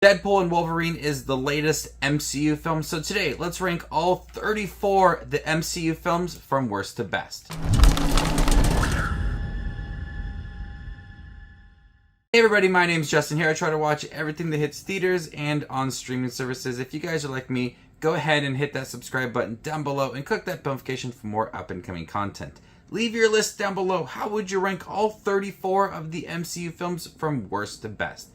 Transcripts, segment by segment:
Deadpool and Wolverine is the latest MCU film, so today let's rank all 34 of the MCU films from worst to best. Hey everybody, my name's Justin here. I try to watch everything that hits theaters and on streaming services. If you guys are like me, go ahead and hit that subscribe button down below and click that notification for more up and coming content. Leave your list down below. How would you rank all 34 of the MCU films from worst to best?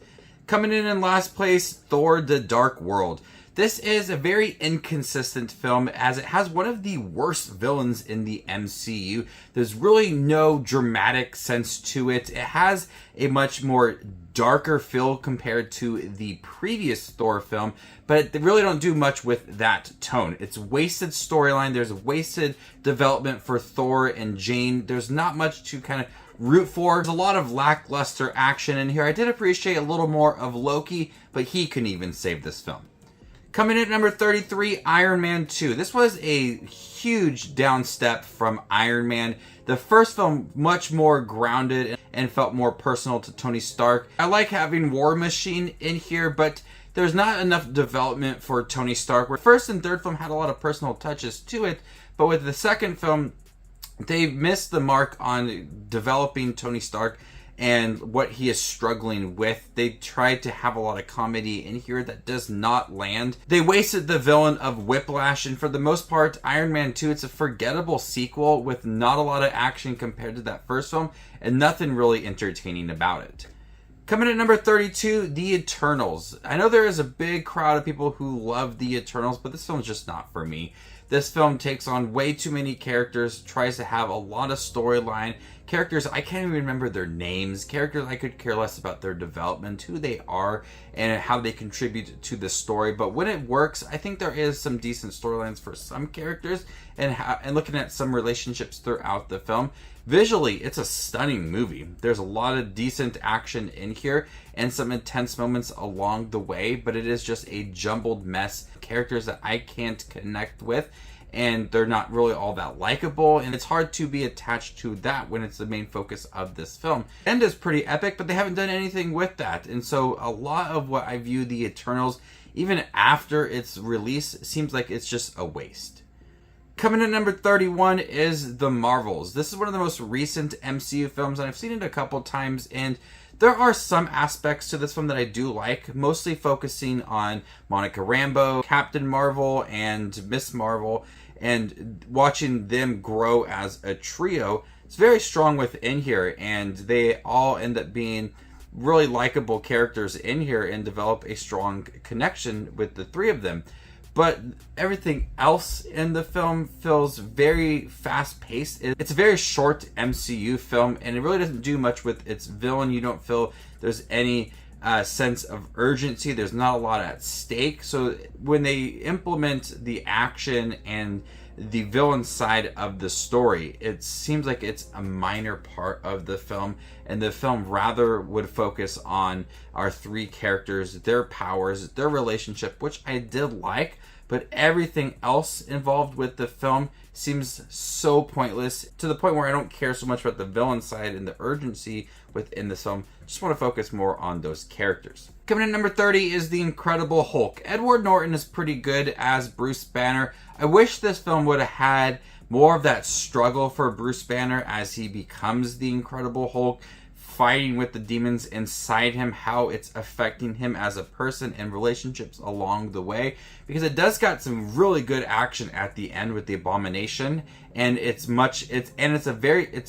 Coming in last place, Thor: The Dark World. This is a very inconsistent film as it has one of the worst villains in the MCU. There's really no dramatic sense to it. It has a much more darker feel compared to the previous Thor film, but they really don't do much with that tone. It's wasted storyline. There's wasted development for Thor and Jane. There's not much to kind of root for. There's a lot of lackluster action in here. I did appreciate a little more of Loki, but he couldn't even save this film. Coming in at number 33, Iron Man 2. This was a huge downstep from Iron Man. The first film, much more grounded and felt more personal to Tony Stark. I like having War Machine in here, but there's not enough development for Tony Stark. Where first and third film had a lot of personal touches to it, but with the second film, they missed the mark on developing Tony Stark and what he is struggling with. They tried to have a lot of comedy in here that does not land. They wasted the villain of Whiplash, and for the most part, Iron Man 2, it's a forgettable sequel with not a lot of action compared to that first film, and nothing really entertaining about it. Coming at number 32, The Eternals. I know there is a big crowd of people who love The Eternals, but this film's just not for me. This film takes on way too many characters, tries to have a lot of storyline. Characters, I can't even remember their names. Characters, I could care less about their development, who they are, and how they contribute to the story. But when it works, I think there is some decent storylines for some characters, and looking at some relationships throughout the film. Visually, it's a stunning movie. There's a lot of decent action in here and some intense moments along the way, but it is just a jumbled mess. Characters that I can't connect with, and they're not really all that likable, and it's hard to be attached to that when it's the main focus of this film. The end is pretty epic, but they haven't done anything with that, and so a lot of what I view the Eternals, even after its release, seems like it's just a waste. Coming in number 31 is The Marvels. This is one of the most recent MCU films, and I've seen it a couple times, and there are some aspects to this film that I do like, mostly focusing on Monica Rambeau, Captain Marvel, and Miss Marvel, and watching them grow as a trio. It's very strong within here, and they all end up being really likable characters in here and develop a strong connection with the three of them. But everything else in the film feels very fast-paced. It's a very short MCU film, and it really doesn't do much with its villain. You don't feel there's any sense of urgency. There's not a lot at stake. So when they implement the action and the villain side of the story, it seems like it's a minor part of the film, and the film rather would focus on our three characters, their powers, their relationship, which I did like, but everything else involved with the film seems so pointless, to the point where I don't care so much about the villain side and the urgency within the film. Just want to focus more on those characters. Coming in number 30 is The Incredible Hulk. Edward Norton is pretty good as Bruce Banner. I wish this film would have had more of that struggle for Bruce Banner as he becomes the Incredible Hulk, fighting with the demons inside him, how it's affecting him as a person and relationships along the way, because it does got some really good action at the end with the Abomination, and it's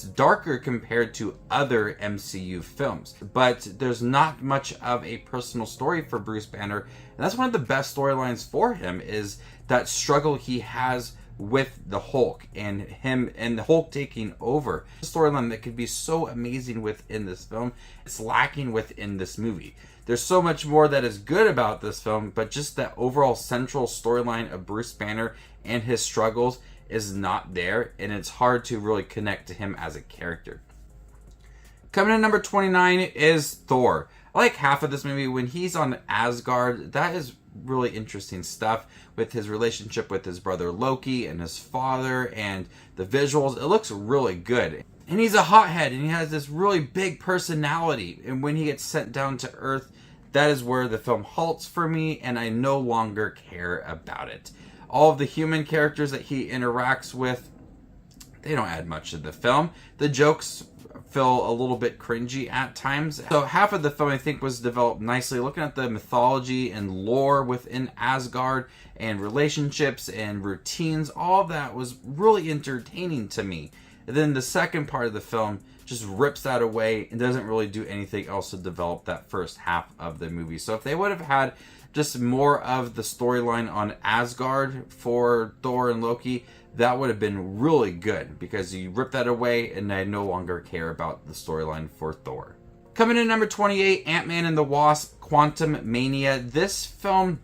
darker compared to other MCU films, but there's not much of a personal story for Bruce Banner, and that's one of the best storylines for him, is that struggle he has with the Hulk and him and the Hulk taking over. A storyline that could be so amazing within this film, it's lacking within this movie. There's so much more that is good about this film, but just that overall central storyline of Bruce Banner and his struggles is not there, and it's hard to really connect to him as a character. Coming in number 29 is Thor. I like half of this movie. When he's on Asgard, that is really interesting stuff with his relationship with his brother Loki and his father, and the visuals. It looks really good. And he's a hothead, and he has this really big personality, and when he gets sent down to Earth, that is where the film halts for me, and I no longer care about it. All of the human characters that he interacts with, they don't add much to the film. The jokes feel a little bit cringy at times. So half of the film, I think, was developed nicely, looking at the mythology and lore within Asgard and relationships and routines. All of that was really entertaining to me. And then the second part of the film just rips that away and doesn't really do anything else to develop that first half of the movie. So if they would have had just more of the storyline on Asgard for Thor and Loki, that would have been really good, because you rip that away and I no longer care about the storyline for Thor. Coming in number 28, Ant-Man and the Wasp, Quantumania. This film,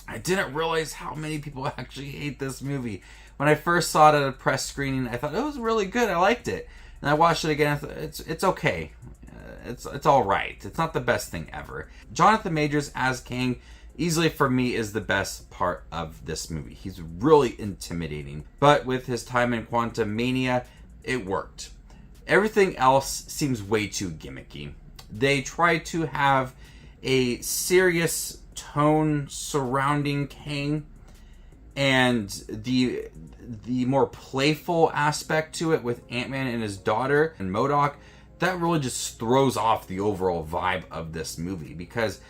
I didn't realize how many people actually hate this movie. When I first saw it at a press screening, I thought it was really good. I liked it. And I watched it again. I thought, it's okay. It's all right. It's not the best thing ever. Jonathan Majors as Kang, easily for me, is the best part of this movie. He's really intimidating. But with his time in Quantumania, it worked. Everything else seems way too gimmicky. They try to have a serious tone surrounding Kang, and the more playful aspect to it with Ant-Man and his daughter and MODOK, that really just throws off the overall vibe of this movie, because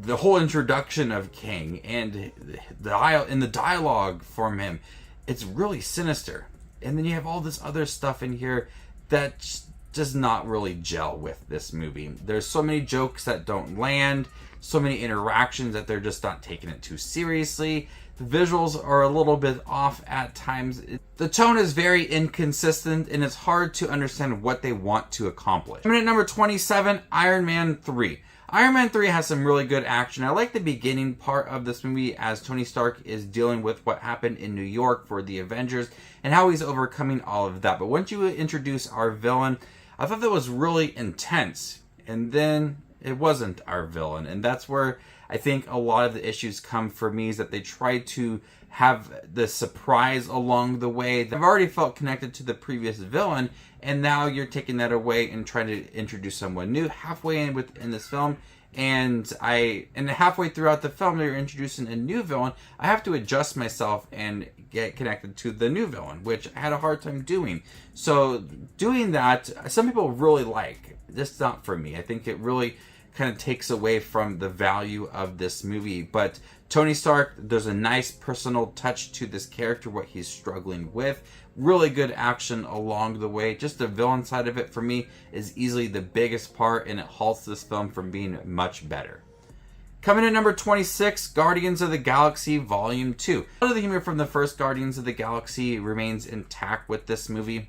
the whole introduction of Kang and the dialogue from him, it's really sinister. And then you have all this other stuff in here that does not really gel with this movie. There's so many jokes that don't land, so many interactions that they're just not taking it too seriously. The visuals are a little bit off at times. The tone is very inconsistent, and it's hard to understand what they want to accomplish. Coming at number 27, Iron Man 3. Iron Man 3 has some really good action. I like the beginning part of this movie as Tony Stark is dealing with what happened in New York for the Avengers and how he's overcoming all of that. But once you introduce our villain, I thought that was really intense. And then it wasn't our villain. And that's where I think a lot of the issues come for me, is that they try to have the surprise along the way. I've already felt connected to the previous villain, and now you're taking that away and trying to introduce someone new halfway in this film. And halfway throughout the film, you're introducing a new villain. I have to adjust myself and get connected to the new villain, which I had a hard time doing. So doing that, some people really like. Just not for me. I think it really kind of takes away from the value of this movie. But Tony Stark, there's a nice personal touch to this character, what he's struggling with. Really good action along the way. Just the villain side of it, for me, is easily the biggest part, and it halts this film from being much better. Coming in number 26, Guardians of the Galaxy Volume 2. A lot of the humor from the first Guardians of the Galaxy remains intact with this movie.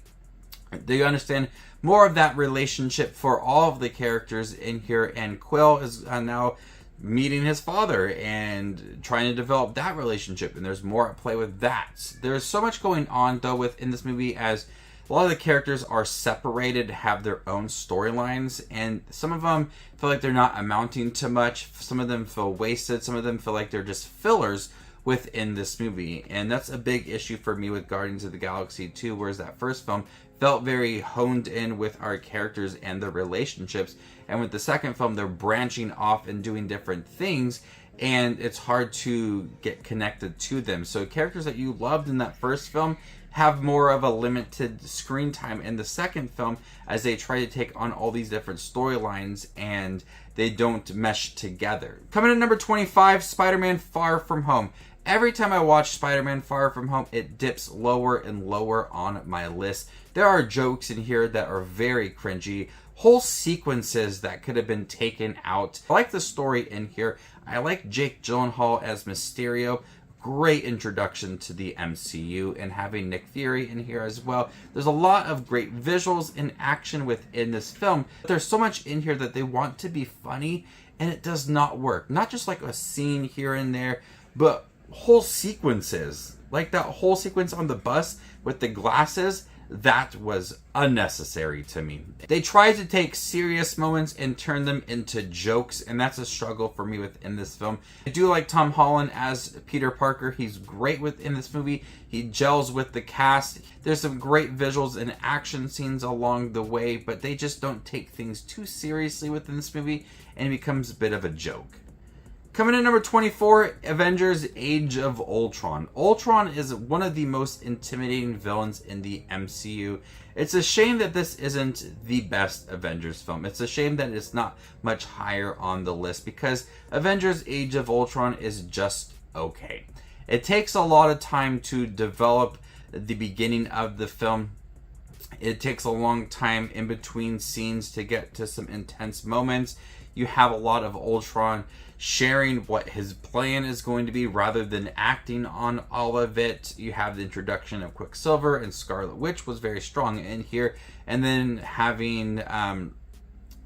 Do you understand more of that relationship for all of the characters in here? And Quill is now meeting his father and trying to develop that relationship, and there's more at play with that. There's so much going on though within this movie, as a lot of the characters are separated, have their own storylines, and some of them feel like they're not amounting to much. Some of them feel wasted. Some of them feel like they're just fillers within this movie, and that's a big issue for me with Guardians of the Galaxy 2, whereas that first film felt very honed in with our characters and their relationships, and with the second film they're branching off and doing different things, and it's hard to get connected to them. So characters that you loved in that first film have more of a limited screen time in the second film, as they try to take on all these different storylines and they don't mesh together. Coming in number 25, Spider-Man Far From Home. Every time I watch Spider-Man Far From Home, it dips lower and lower on my list. There are jokes in here that are very cringy. Whole sequences that could have been taken out. I like the story in here. I like Jake Gyllenhaal as Mysterio. Great introduction to the MCU, and having Nick Fury in here as well. There's a lot of great visuals and action within this film. But there's so much in here that they want to be funny, and it does not work. Not just like a scene here and there, but whole sequences. Like that whole sequence on the bus with the glasses. that was unnecessary to me. They tried to take serious moments and turn them into jokes, and that's a struggle for me within this film. I do like Tom Holland as Peter Parker. He's great within this movie. He gels with the cast. There's some great visuals and action scenes along the way, but they just don't take things too seriously within this movie, and it becomes a bit of a joke. Coming in number 24, Avengers Age of Ultron. Ultron is one of the most intimidating villains in the MCU. It's a shame that this isn't the best Avengers film. It's a shame that it's not much higher on the list, because Avengers Age of Ultron is just okay. It takes a lot of time to develop the beginning of the film. It takes a long time in between scenes to get to some intense moments. You have a lot of Ultron sharing what his plan is going to be rather than acting on all of it. You have the introduction of Quicksilver, and Scarlet Witch was very strong in here. And then having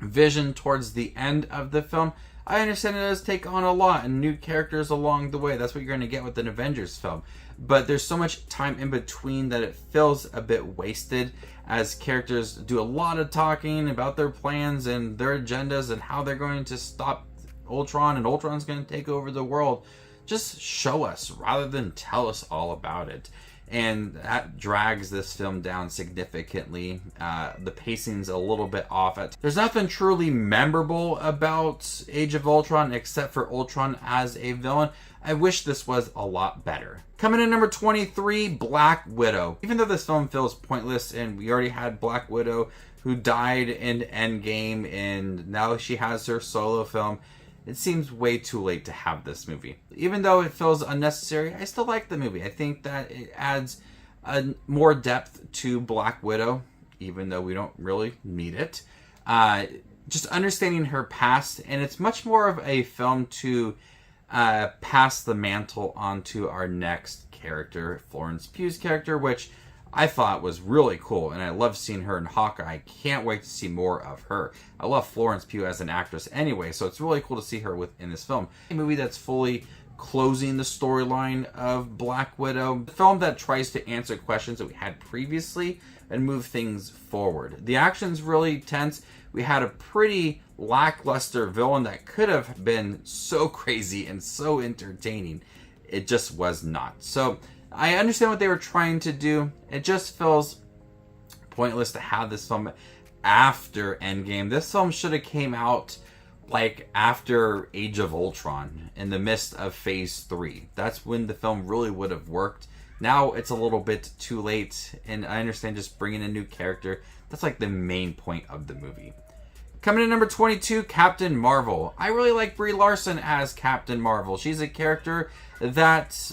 Vision towards the end of the film. I understand it does take on a lot and new characters along the way. That's what you're going to get with an Avengers film. But there's so much time in between that it feels a bit wasted, as characters do a lot of talking about their plans and their agendas and how they're going to stop Ultron, and Ultron's going to take over the world. Just show us rather than tell us all about it. And that drags this film down significantly. The pacing's a little bit off. There's nothing truly memorable about Age of Ultron except for Ultron as a villain. I wish this was a lot better. Coming in number 23, Black Widow. Even though this film feels pointless, and we already had Black Widow who died in Endgame, and now she has her solo film, it seems way too late to have this movie. Even though it feels unnecessary, I still like the movie. I think that it adds more depth to Black Widow, even though we don't really need it. Just understanding her past, and it's much more of a film to pass the mantle onto our next character, Florence Pugh's character, which I thought was really cool, and I love seeing her in Hawkeye. I can't wait to see more of her. I love Florence Pugh as an actress anyway, so it's really cool to see her within this film. A movie that's fully closing the storyline of Black Widow. A film that tries to answer questions that we had previously and move things forward. The action's really tense. We had a pretty lackluster villain that could have been so crazy and so entertaining. It just was not. So I understand what they were trying to do. It just feels pointless to have this film after Endgame. This film should have came out like after Age of Ultron, in the midst of Phase 3. That's when the film really would have worked. Now it's a little bit too late, and I understand just bringing a new character. That's like the main point of the movie. Coming in number 22, Captain Marvel. I really like Brie Larson as Captain Marvel. She's a character that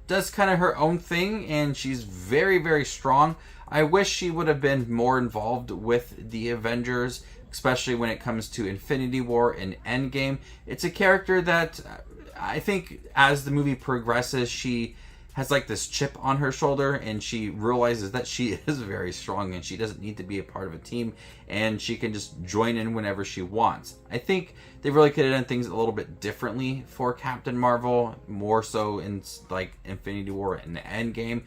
does kind of her own thing, and she's very, very strong. I wish she would have been more involved with the Avengers, especially when it comes to Infinity War and Endgame. It's a character that I think as the movie progresses, she has like this chip on her shoulder, and she realizes that she is very strong and she doesn't need to be a part of a team, and she can just join in whenever she wants. I think they really could have done things a little bit differently for Captain Marvel, more so in like Infinity War and Endgame.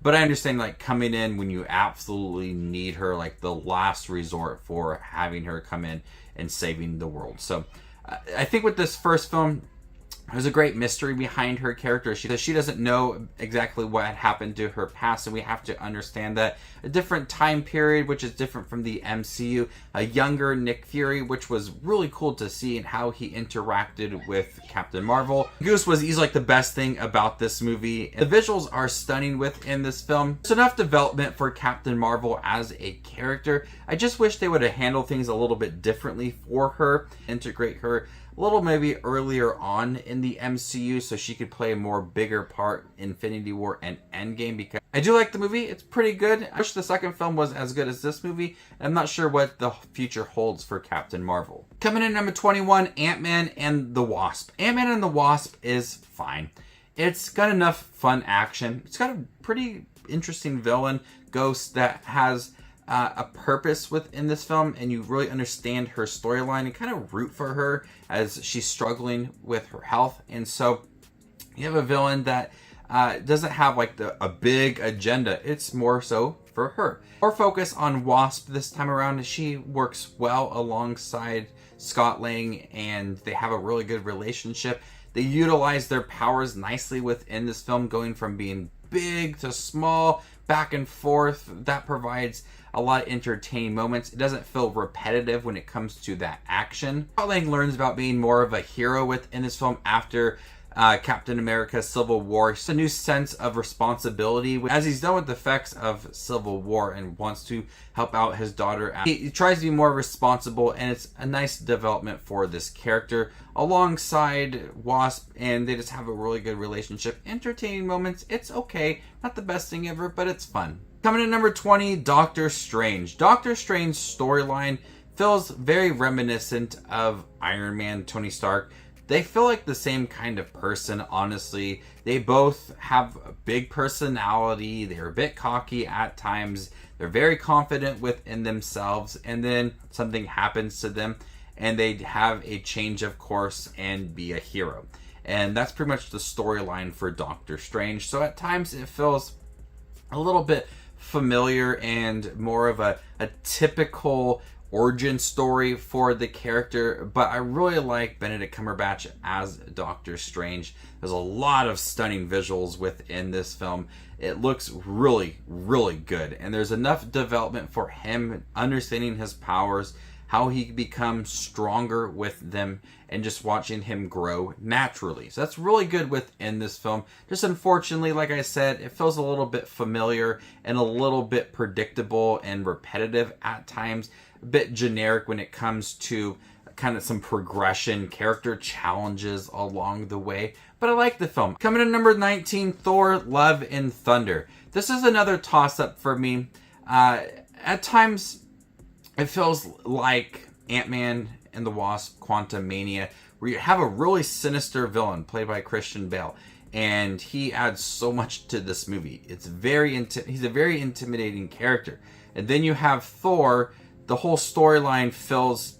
But I understand like coming in when you absolutely need her, like the last resort for having her come in and saving the world. So I think with this first film, there's a great mystery behind her character. She doesn't know exactly what had happened to her past, and we have to understand that. A different time period, which is different from the MCU. A younger Nick Fury, which was really cool to see, and how he interacted with Captain Marvel. Goose was easily like the best thing about this movie. The visuals are stunning within this film. There's enough development for Captain Marvel as a character. I just wish they would have handled things a little bit differently for her. Integrate her a little maybe earlier on in the MCU so she could play a more bigger part in Infinity War and Endgame, because I do like the movie. It's pretty good. I wish the second film was as good as this movie. I'm not sure what the future holds for Captain Marvel. Coming in number 21, Ant-Man and the Wasp. Ant-Man and the Wasp is fine. It's got enough fun action. It's got a pretty interesting villain, Ghost, that has a purpose within this film, and you really understand her storyline and kind of root for her as she's struggling with her health. And so you have a villain that doesn't have like a big agenda. It's more so for her. More focus on Wasp this time around. She works well alongside Scott Lang, and they have a really good relationship. They utilize their powers nicely within this film, going from being big to small, back and forth. That provides a lot of entertaining moments. It doesn't feel repetitive when it comes to that action. Scott Lang learns about being more of a hero within this film after Captain America Civil War. It's a new sense of responsibility as he's done with the effects of Civil War and wants to help out his daughter. He tries to be more responsible, and it's a nice development for this character alongside Wasp, and they just have a really good relationship. Entertaining moments. It's okay. Not the best thing ever, but it's fun. Coming in number 20, Doctor Strange. Doctor Strange's storyline feels very reminiscent of Iron Man, Tony Stark. They feel like the same kind of person, honestly. They both have a big personality. They're a bit cocky at times. They're very confident within themselves. And then something happens to them and they have a change of course and be a hero. And that's pretty much the storyline for Doctor Strange. So at times it feels a little bit familiar and more of a typical origin story for the character, but I really like Benedict Cumberbatch as Doctor Strange. There's a lot of stunning visuals within this film. It looks really, really good, and there's enough development for him understanding his powers, how he becomes stronger with them, and just watching him grow naturally. So that's really good within this film. Just unfortunately, like I said, it feels a little bit familiar and a little bit predictable and repetitive at times. A bit generic when it comes to kind of some progression, character challenges along the way. But I like the film. Coming in number 19, Thor, Love and Thunder. This is another toss-up for me. At times, it feels like Ant-Man and the Wasp, Quantumania, where you have a really sinister villain played by Christian Bale. And he adds so much to this movie. It's he's a very intimidating character. And then you have Thor. The whole storyline feels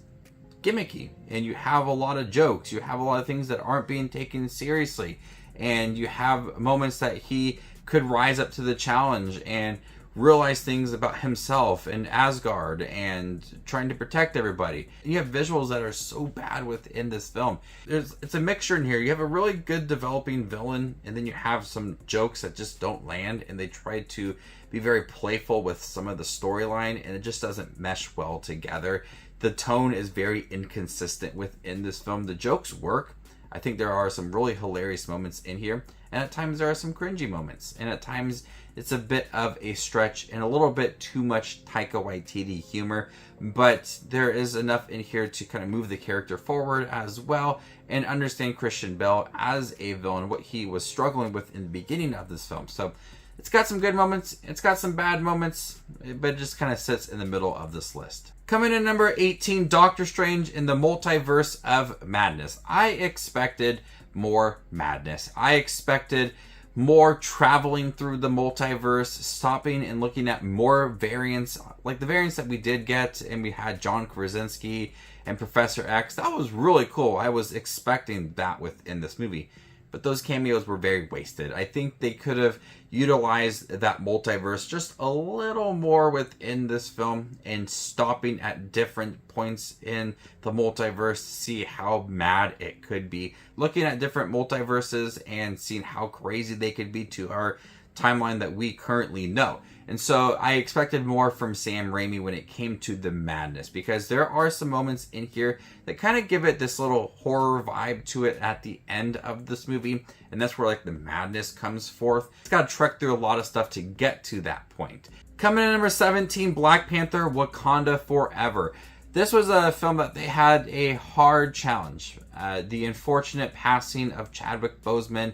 gimmicky, and you have a lot of jokes. You have a lot of things that aren't being taken seriously, and you have moments that he could rise up to the challenge and realize things about himself and Asgard and trying to protect everybody. And you have visuals that are so bad within this film. It's a mixture in here. You have a really good developing villain, and then you have some jokes that just don't land, and they try to be very playful with some of the storyline, and it just doesn't mesh well together. The tone is very inconsistent within this film. The jokes work. I think there are some really hilarious moments in here, and at times there are some cringy moments, and at times it's a bit of a stretch and a little bit too much Taika Waititi humor, but there is enough in here to kind of move the character forward as well and understand Christian Bale as a villain, what he was struggling with in the beginning of this film. So it's got some good moments, it's got some bad moments, but it just kind of sits in the middle of this list. Coming in number 18, Doctor Strange in the Multiverse of Madness. I expected more madness. I expected more traveling through the multiverse, stopping and looking at more variants, like the variants that we did get, and we had John Krasinski and Professor X. That was really cool. I was expecting that within this movie. But those cameos were very wasted. I think they could have utilized that multiverse just a little more within this film and stopping at different points in the multiverse to see how mad it could be. Looking at different multiverses and seeing how crazy they could be to our timeline that we currently know. And so I expected more from Sam Raimi when it came to the madness, because there are some moments in here that kind of give it this little horror vibe to it at the end of this movie, and that's where like the madness comes forth. It's got to trek through a lot of stuff to get to that point. Coming in number 17, Black Panther, Wakanda Forever. This was a film that they had a hard challenge. The unfortunate passing of Chadwick Boseman.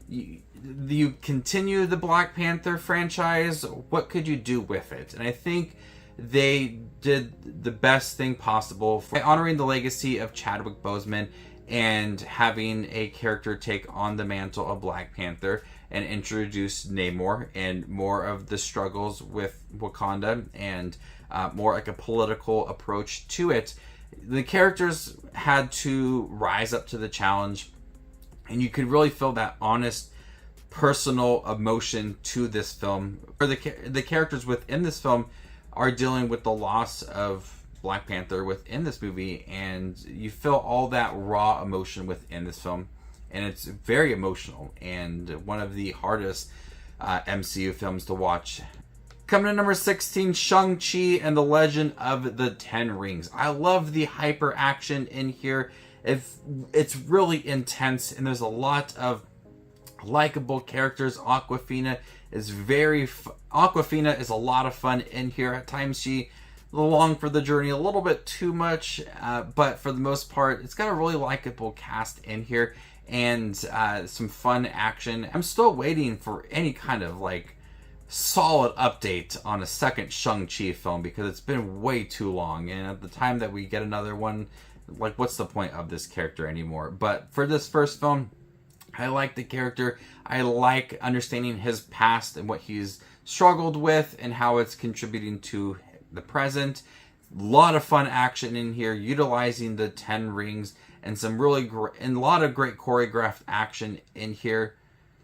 You continue the Black Panther franchise, what could you do with it? And I think they did the best thing possible by honoring the legacy of Chadwick Boseman and having a character take on the mantle of Black Panther and introduce Namor and more of the struggles with Wakanda and more like a political approach to it. The characters had to rise up to the challenge, and you could really feel that honest personal emotion to this film. Or the characters within this film are dealing with the loss of Black Panther within this movie, and you feel all that raw emotion within this film, and it's very emotional and one of the hardest MCU films to watch. Coming in number 16, Shang-Chi and the Legend of the Ten Rings. I love the hyper action in here. It's really intense, and there's a lot of likable characters. Awkwafina is a lot of fun in here. At times she along for the journey a little bit too much, but for the most part, it's got a really likable cast in here and some fun action. I'm still waiting for any kind of like solid update on a second Shang-Chi film because it's been way too long, and at the time that we get another one, like, what's the point of this character anymore? But for this first film, I like the character. I like understanding his past and what he's struggled with and how it's contributing to the present. A lot of fun action in here, utilizing the 10 rings and some really and a lot of great choreographed action in here.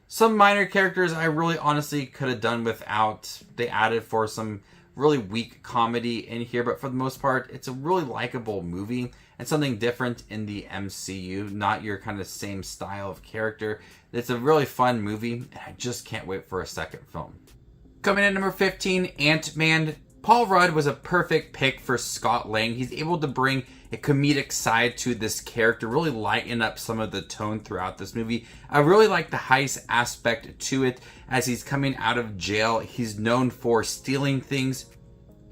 Some minor characters I really honestly could have done without. They added for some really weak comedy in here, but for the most part, it's a really likable movie and something different in the MCU, not your kind of same style of character. It's a really fun movie, and I just can't wait for a second film. Coming in number 15, Ant-Man. Paul Rudd was a perfect pick for Scott Lang. He's able to bring a comedic side to this character, really lighten up some of the tone throughout this movie. I really like the heist aspect to it. As he's coming out of jail, he's known for stealing things,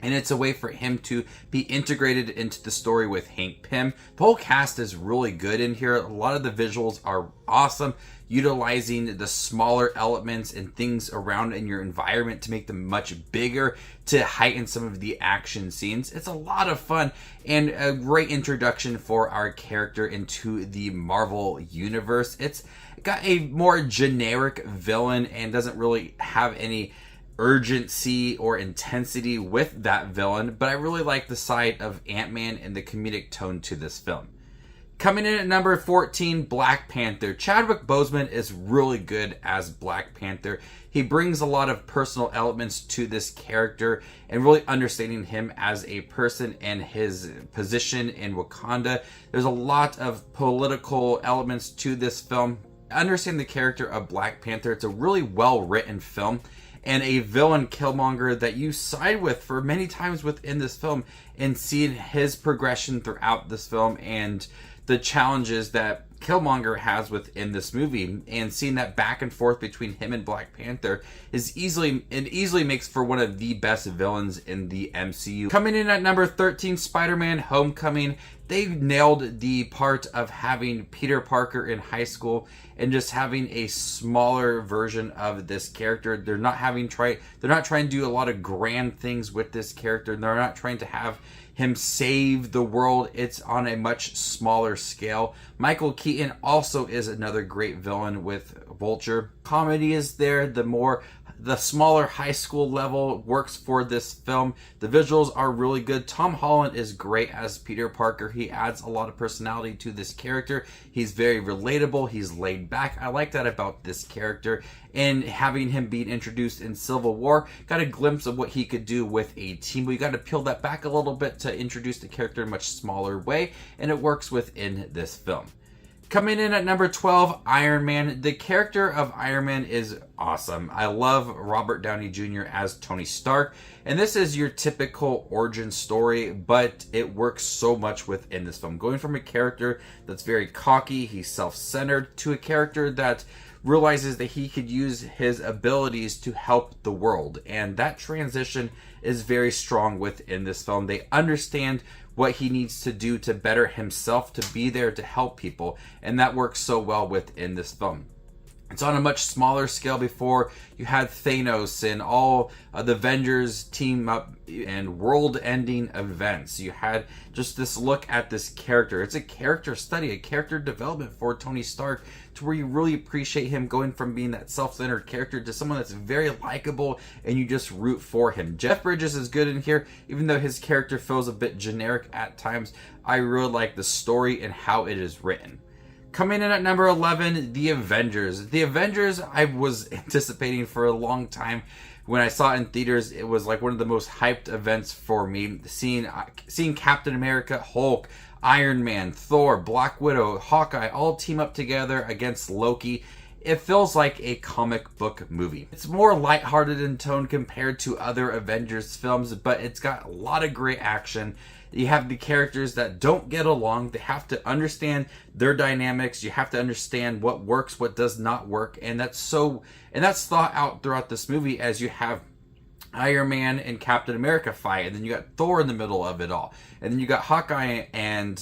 and it's a way for him to be integrated into the story with Hank Pym. The whole cast is really good in here. A lot of the visuals are awesome, utilizing the smaller elements and things around in your environment to make them much bigger, to heighten some of the action scenes. It's a lot of fun and a great introduction for our character into the Marvel universe. It's got a more generic villain and doesn't really have any urgency or intensity with that villain, but I really like the side of Ant-Man and the comedic tone to this film. Coming in at number 14, Black Panther. Chadwick Boseman is really good as Black Panther. He brings a lot of personal elements to this character and really understanding him as a person and his position in Wakanda. There's a lot of political elements to this film. Understanding the character of Black Panther, it's a really well-written film, and a villain, Killmonger, that you side with for many times within this film, and seeing his progression throughout this film and the challenges that Killmonger has within this movie, and seeing that back and forth between him and Black Panther is easily makes for one of the best villains in the MCU. Coming in at number 13, Spider-Man Homecoming. They nailed the part of having Peter Parker in high school and just having a smaller version of this character. They're not trying to do a lot of grand things with this character. They're not trying to have him save the world. It's on a much smaller scale. Michael Keaton also is another great villain with Vulture. Comedy is there. The smaller high school level works for this film. The visuals are really good. Tom Holland is great as Peter Parker. He adds a lot of personality to this character. He's very relatable. He's laid back. I like that about this character. And having him being introduced in Civil War, got a glimpse of what he could do with a team. We got to peel that back a little bit to introduce the character in a much smaller way, and it works within this film. Coming in at number 12, Iron Man. The character of Iron Man is awesome. I love Robert Downey Jr. as Tony Stark. And this is your typical origin story, but it works so much within this film. Going from a character that's very cocky, he's self-centered, to a character that realizes that he could use his abilities to help the world. And that transition is very strong within this film. They understand what he needs to do to better himself, to be there to help people, and that works so well within this film. It's on a much smaller scale. Before, you had Thanos and all the Avengers team up and world-ending events. You had just this look at this character. It's a character study, a character development for Tony Stark, to where you really appreciate him going from being that self-centered character to someone that's very likable and you just root for him. Jeff Bridges is good in here, even though his character feels a bit generic at times. I really like the story and how it is written. Coming in at number 11, The Avengers. The Avengers, I was anticipating for a long time. When I saw it in theaters, it was like one of the most hyped events for me. Seeing Captain America, Hulk, Iron Man, Thor, Black Widow, Hawkeye all team up together against Loki. It feels like a comic book movie. It's more lighthearted in tone compared to other Avengers films, but it's got a lot of great action. You have the characters that don't get along. They have to understand their dynamics. You have to understand what works, what does not work. And that's thought out throughout this movie, as you have Iron Man and Captain America fight, and then you got Thor in the middle of it all. And then you got Hawkeye and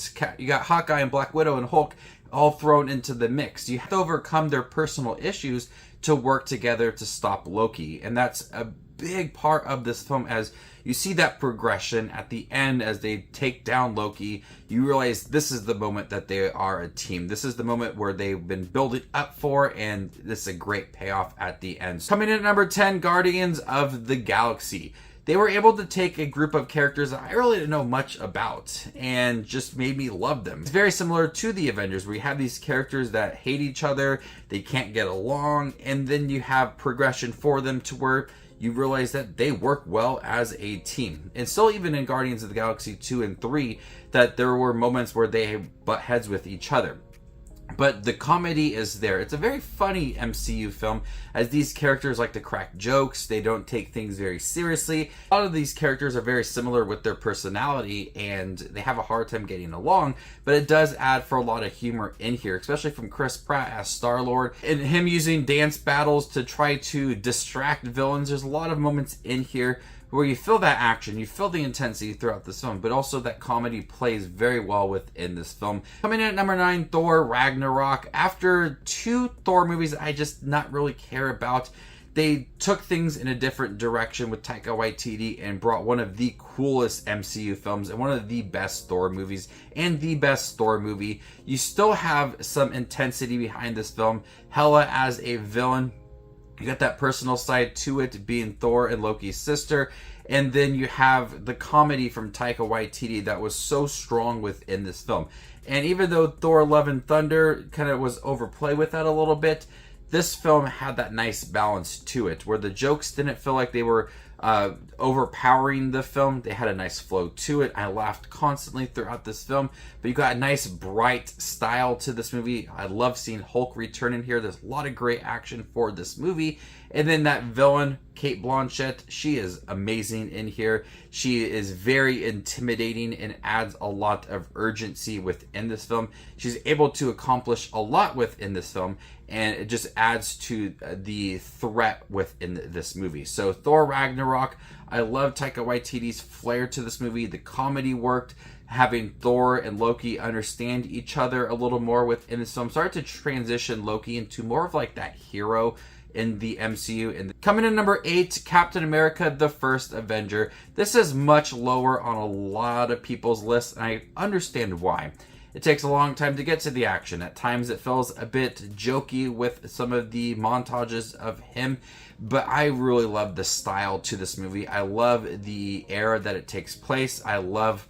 Black Widow and Hulk all thrown into the mix. You have to overcome their personal issues to work together to stop Loki. And that's a big part of this film, as you see that progression at the end as they take down Loki. You realize this is the moment that they are a team. This is the moment where they've been building up for, and this is a great payoff at the end. Coming in at number 10, Guardians of the Galaxy. They were able to take a group of characters that I really didn't know much about and just made me love them. It's very similar to the Avengers, where you have these characters that hate each other, they can't get along, and then you have progression for them to where you realize that they work well as a team. And still, even in Guardians of the Galaxy 2 and 3, that there were moments where they butt heads with each other. But the comedy is there. It's a very funny MCU film, as these characters like to crack jokes. They don't take things very seriously. A lot of these characters are very similar with their personality, and they have a hard time getting along. But it does add for a lot of humor in here, especially from Chris Pratt as Star-Lord, and him using dance battles to try to distract villains. There's a lot of moments in here where you feel that action, you feel the intensity throughout this film, but also that comedy plays very well within this film. Coming in at number 9, Thor Ragnarok. After 2 Thor movies I just not really care about, they took things in a different direction with Taika Waititi and brought one of the coolest MCU films and one of the best Thor movies and the best Thor movie. You still have some intensity behind this film. Hela as a villain. You got that personal side to it, being Thor and Loki's sister. And then you have the comedy from Taika Waititi that was so strong within this film. And even though Thor Love and Thunder kind of was overplayed with that a little bit, this film had that nice balance to it, where the jokes didn't feel like they were overpowering the film. They had a nice flow to it. I laughed constantly throughout this film, but you got a nice bright style to this movie. I love seeing Hulk return in here. There's a lot of great action for this movie. And then that villain, Cate Blanchett, she is amazing in here. She is very intimidating and adds a lot of urgency within this film. She's able to accomplish a lot within this film, and it just adds to the threat within this movie. So Thor Ragnarok, I love Taika Waititi's flair to this movie. The comedy worked. Having Thor and Loki understand each other a little more within this film started to transition Loki into more of like that hero in the MCU. And coming in number 8, Captain America, the First Avenger. This is much lower on a lot of people's lists, and I understand why. It takes a long time to get to the action. At times it feels a bit jokey with some of the montages of him, but I really love the style to this movie. I love the era that it takes place. I love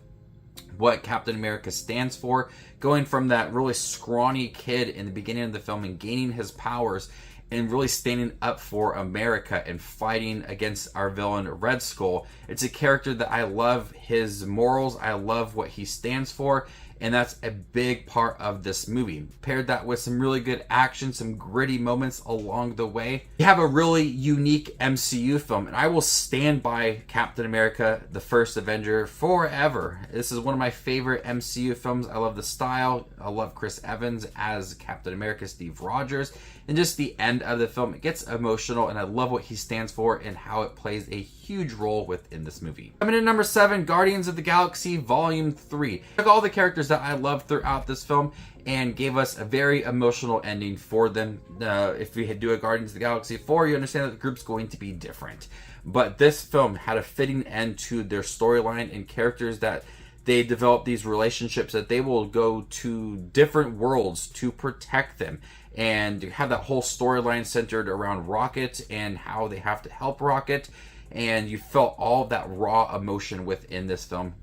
what Captain America stands for, going from that really scrawny kid in the beginning of the film and gaining his powers and really standing up for America and fighting against our villain Red Skull. It's a character that I love his morals. I love what he stands for, and that's a big part of this movie. Paired that with some really good action, some gritty moments along the way. You have a really unique MCU film, and I will stand by Captain America, the First Avenger forever. This is one of my favorite MCU films. I love the style. I love Chris Evans as Captain America, Steve Rogers, and just the end of the film. It gets emotional, and I love what he stands for and how it plays a huge role within this movie. Coming in number 7, Guardians of the Galaxy Volume 3. Took all the characters that I loved throughout this film and gave us a very emotional ending for them. If we do a Guardians of the Galaxy 4, you understand that the group's going to be different. But this film had a fitting end to their storyline and characters that they develop these relationships that they will go to different worlds to protect them. And you have that whole storyline centered around Rocket and how they have to help Rocket. And you felt all of that raw emotion within this film.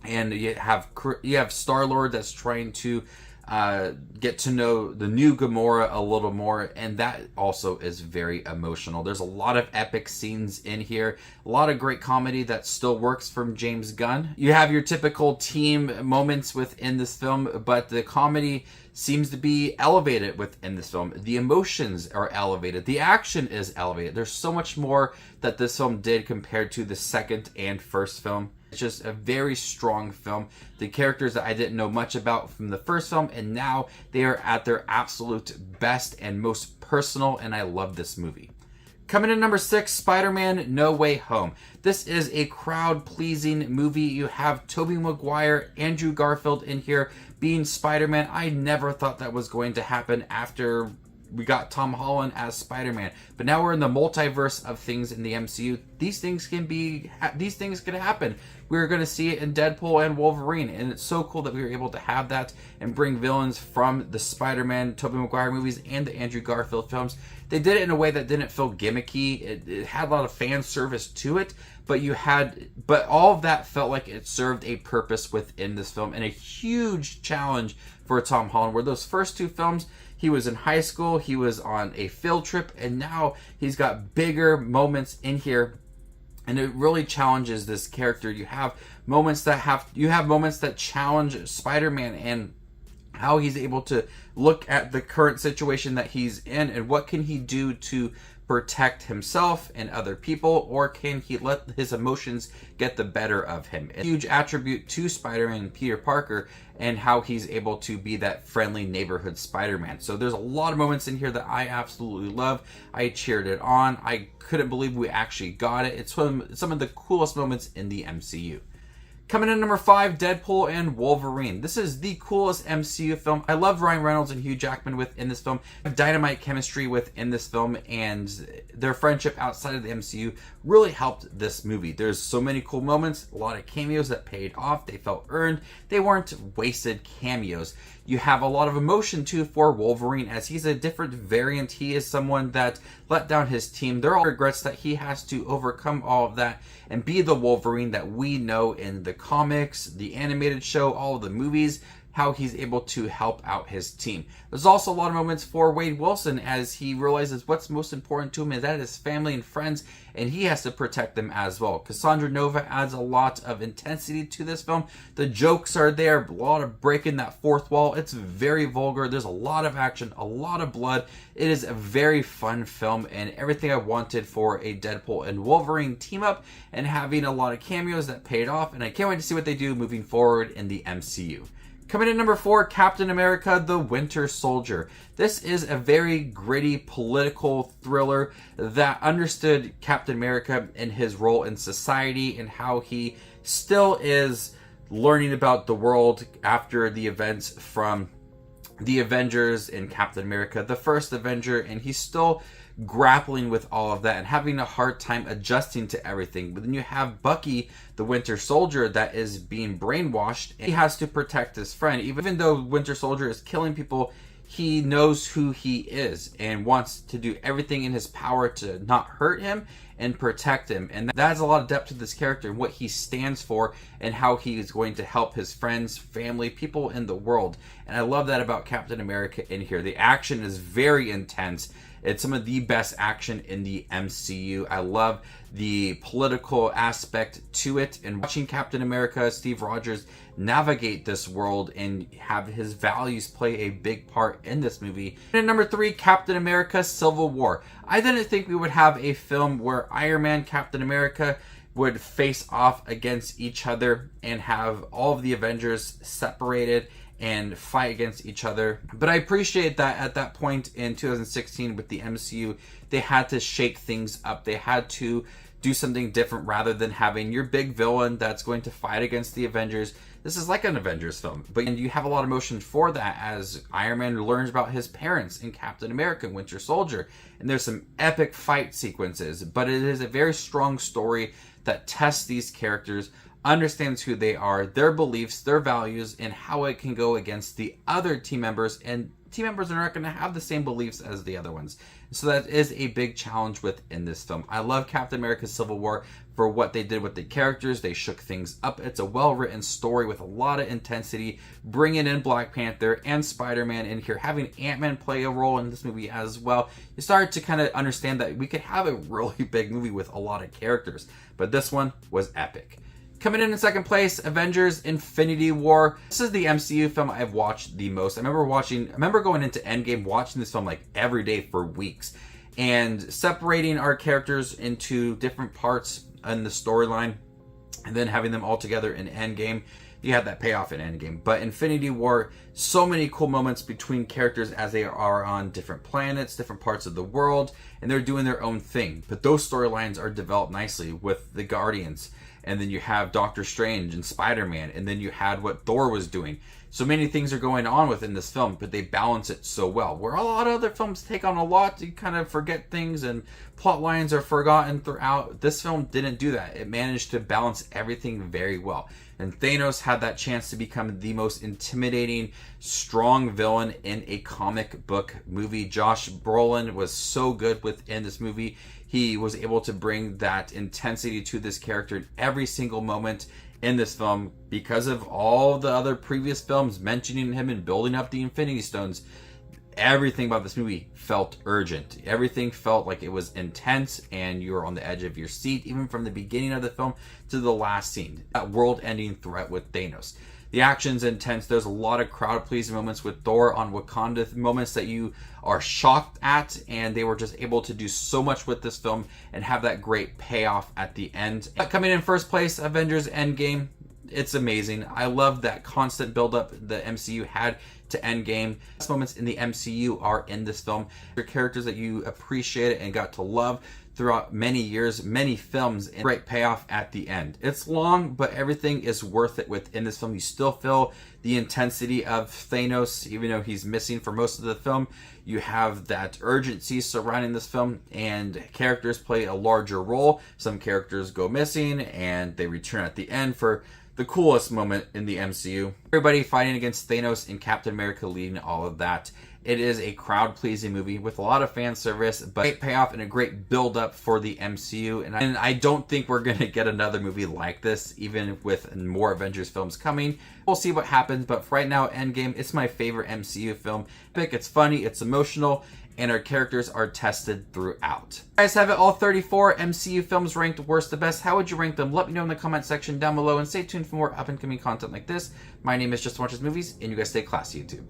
And you have Star-Lord that's trying to get to know the new Gamora a little more, and that also is very emotional. There's a lot of epic scenes in here, a lot of great comedy that still works from James Gunn. You have your typical team moments within this film, but the comedy seems to be elevated within this film. The emotions are elevated. The action is elevated. There's so much more that this film did compared to the second and first film. It's just a very strong film. The characters that I didn't know much about from the first film, and now they are at their absolute best and most personal, and I love this movie. Coming in number 6, Spider-Man No Way Home. This is a crowd-pleasing movie. You have Tobey Maguire, Andrew Garfield in here being Spider-Man. I never thought that was going to happen after we got Tom Holland as Spider-Man. But now we're in the multiverse of things in the MCU. These things can happen. We're going to see it in Deadpool and Wolverine, and it's so cool that we were able to have that and bring villains from the Spider-Man, Tobey Maguire movies and the Andrew Garfield films. They did it in a way that didn't feel gimmicky. It had a lot of fan service to it, but all of that felt like it served a purpose within this film, and a huge challenge for Tom Holland, where those first two films, he was in high school, he was on a field trip, and now he's got bigger moments in here, and it really challenges this character. You have moments that challenge Spider-Man and how he's able to look at the current situation that he's in, and what can he do to protect himself and other people, or can he let his emotions get the better of him? A huge attribute to Spider-Man and Peter Parker, and how he's able to be that friendly neighborhood Spider-Man. So there's a lot of moments in here that I absolutely love. I cheered it on. I couldn't believe we actually got it. It's some of the coolest moments in the MCU. Coming in number 5, Deadpool and Wolverine. This is the coolest MCU film. I love Ryan Reynolds and Hugh Jackman within this film. Dynamite chemistry within this film, and their friendship outside of the MCU really helped this movie. There's so many cool moments, a lot of cameos that paid off. They felt earned. They weren't wasted cameos. You have a lot of emotion too for Wolverine, as he's a different variant. He is someone that let down his team. There are regrets that he has to overcome all of that and be the Wolverine that we know in the comics, the animated show, all of the movies, how he's able to help out his team. There's also a lot of moments for Wade Wilson, as he realizes what's most important to him is that his family and friends, and he has to protect them as well. Cassandra Nova adds a lot of intensity to this film. The jokes are there, a lot of breaking that fourth wall. It's very vulgar. There's a lot of action, a lot of blood. It is a very fun film, and everything I wanted for a Deadpool and Wolverine team up, and having a lot of cameos that paid off, and I can't wait to see what they do moving forward in the MCU. Coming in number 4, Captain America: The Winter Soldier. This is a very gritty political thriller that understood Captain America and his role in society, and how he still is learning about the world after the events from the Avengers and Captain America, the first Avenger, and he's still grappling with all of that and having a hard time adjusting to everything. But then you have Bucky, the Winter Soldier, that is being brainwashed, and he has to protect his friend. Even though Winter Soldier is killing people, he knows who he is and wants to do everything in his power to not hurt him and protect him. And that adds a lot of depth to this character and what he stands for, and how he is going to help his friends, family, people in the world. And I love that about Captain America in here. The action is very intense. It's some of the best action in the MCU. I love the political aspect to it, and watching Captain America, Steve Rogers, navigate this world and have his values play a big part in this movie. And number 3, Captain America: Civil War. I didn't think we would have a film where Iron Man, Captain America would face off against each other and have all of the Avengers separated and fight against each other. But I appreciate that at that point in 2016 with the MCU, they had to shake things up. They had to do something different rather than having your big villain that's going to fight against the Avengers. This is like an Avengers film, but you have a lot of emotion for that as Iron Man learns about his parents in Captain America: Winter Soldier. And there's some epic fight sequences, but it is a very strong story that tests these characters, understands who they are, their beliefs, their values, and how it can go against the other team members and team members are not going to have the same beliefs as the other ones. So that is a big challenge within this film. I love Captain America Civil War for what they did with the characters. They shook things up. It's a well-written story with a lot of intensity, bringing in Black Panther and Spider-Man in here, having Ant-Man play a role in this movie as well. You start to kind of understand that we could have a really big movie with a lot of characters, but this one was epic. Coming in second place, Avengers Infinity War. This is the MCU film I've watched the most. I remember going into Endgame, watching this film like every day for weeks, and separating our characters into different parts in the storyline, and then having them all together in Endgame. You had that payoff in Endgame. But Infinity War, so many cool moments between characters as they are on different planets, different parts of the world, and they're doing their own thing. But those storylines are developed nicely with the Guardians. And then you have Doctor Strange and Spider-Man, and then you had what Thor was doing. So many things are going on within this film, but they balance it so well. Where a lot of other films take on a lot, you kind of forget things and plot lines are forgotten throughout. This film didn't do that. It managed to balance everything very well. And Thanos had that chance to become the most intimidating, strong villain in a comic book movie. Josh Brolin was so good within this movie. He was able to bring that intensity to this character in every single moment in this film because of all the other previous films mentioning him and building up the Infinity Stones. Everything about this movie felt urgent. Everything felt like it was intense and you were on the edge of your seat, even from the beginning of the film to the last scene. That world-ending threat with Thanos. The action's intense. There's a lot of crowd-pleasing moments with Thor on Wakanda, moments that you are shocked at, and they were just able to do so much with this film and have that great payoff at the end. Coming in first place, Avengers Endgame. It's amazing. I love that constant build-up the MCU had to Endgame. The best moments in the MCU are in this film. Your characters that you appreciate and got to love throughout many years, many films, and great payoff at the end. It's long, but everything is worth it within this film. You still feel the intensity of Thanos, even though he's missing for most of the film. You have that urgency surrounding this film, and characters play a larger role. Some characters go missing, and they return at the end for the coolest moment in the MCU. Everybody fighting against Thanos and Captain America leading all of that. It is a crowd-pleasing movie with a lot of fan service, but great payoff and a great build-up for the MCU. And I don't think we're going to get another movie like this, even with more Avengers films coming. We'll see what happens, but for right now, Endgame, it's my favorite MCU film. It's funny, it's emotional, and our characters are tested throughout. You guys have it, all 34 MCU films ranked worst to best. How would you rank them? Let me know in the comment section down below, and stay tuned for more up-and-coming content like this. My name is Just Watches Movies, and you guys stay classy, YouTube.